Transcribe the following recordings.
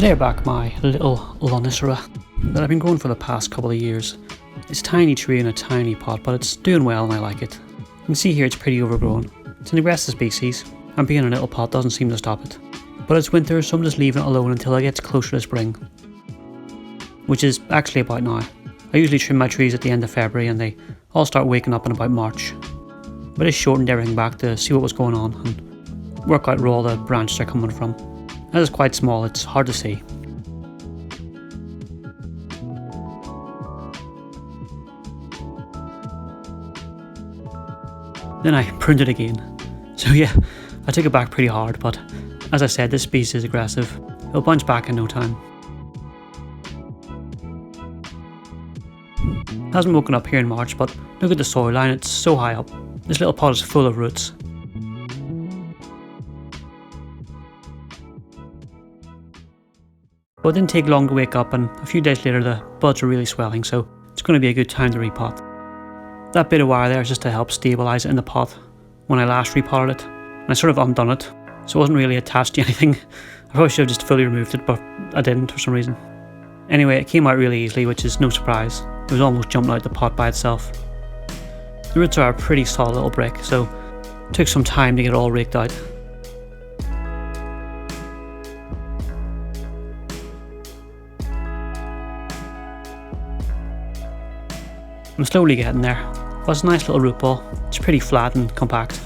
Today I back my little Lonicera that I've been growing for the past couple of years. It's a tiny tree in a tiny pot, but it's doing well and I like it. You can see here it's pretty overgrown. It's an aggressive species, and being in a little pot doesn't seem to stop it. But it's winter, so I'm just leaving it alone until it gets closer to spring, which is actually about now. I usually trim my trees at the end of February and they all start waking up in about March. But I shortened everything back to see what was going on and work out where all the branches are coming from. As it's quite small, it's hard to see. Then I pruned it again. So yeah, I took it back pretty hard, but as I said, this species is aggressive. It'll bounce back in no time. It hasn't woken up here in March, but look at the soil line, it's so high up. This little pot is full of roots. But it didn't take long to wake up, and a few days later the buds are really swelling, so it's going to be a good time to repot. That bit of wire there is just to help stabilise it in the pot when I last repotted it, and I sort of undone it, so it wasn't really attached to anything. I probably should have just fully removed it, but I didn't for some reason. Anyway, it came out really easily, which is no surprise. It was almost jumping out the pot by itself. The roots are a pretty solid little brick, so it took some time to get it all raked out. I'm slowly getting there, but it's a nice little root ball. It's pretty flat and compact.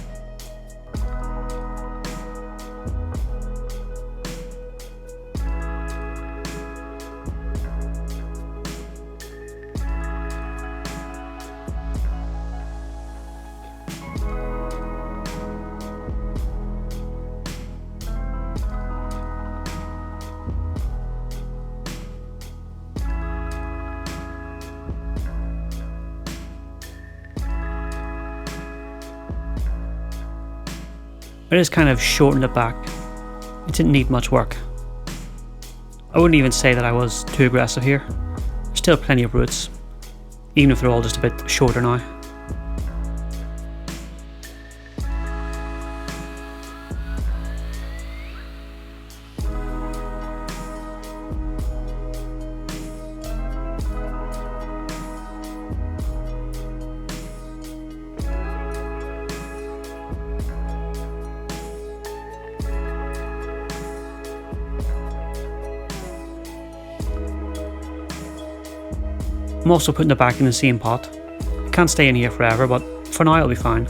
I just kind of shortened it back. It didn't need much work. I wouldn't even say that I was too aggressive here. There's still plenty of roots, even if they're all just a bit shorter now. I'm also putting it back in the same pot. It can't stay in here forever, but for now it'll be fine.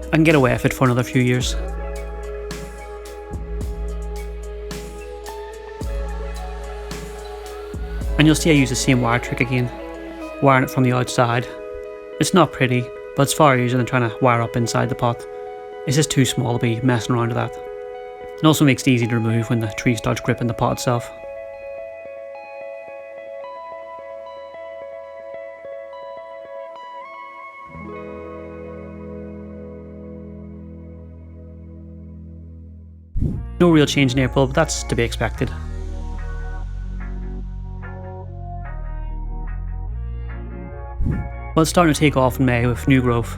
I can get away with it for another few years. And you'll see I use the same wire trick again, wiring it from the outside. It's not pretty, but it's far easier than trying to wire up inside the pot. It's just too small to be messing around with that. It also makes it easy to remove when the tree starts gripping the pot itself. No real change in April, but that's to be expected. Well, it's starting to take off in May with new growth.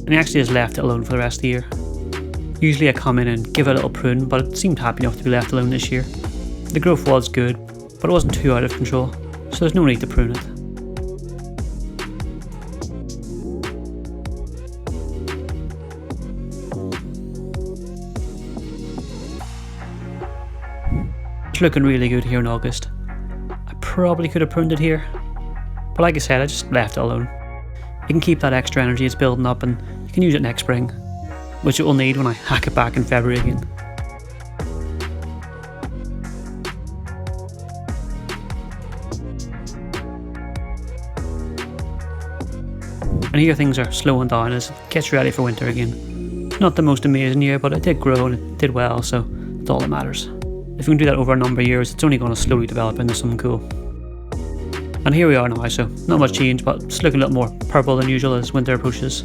And he actually just left it alone for the rest of the year. Usually I come in and give it a little prune, but it seemed happy enough to be left alone this year. The growth was good, but it wasn't too out of control, so there's no need to prune it. It's looking really good here in August. I probably could have pruned it here, but like I said, I just left it alone. You can keep that extra energy it's building up and you can use it next spring, which it will need when I hack it back in February again. And here things are slowing down as it gets ready for winter again. Not the most amazing year, but it did grow and it did well, so that's all that matters. If we can do that over a number of years, it's only going to slowly develop into something cool. And here we are now, so not much change, but it's looking a little more purple than usual as winter approaches.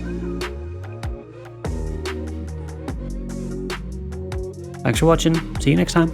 Thanks for watching, see you next time.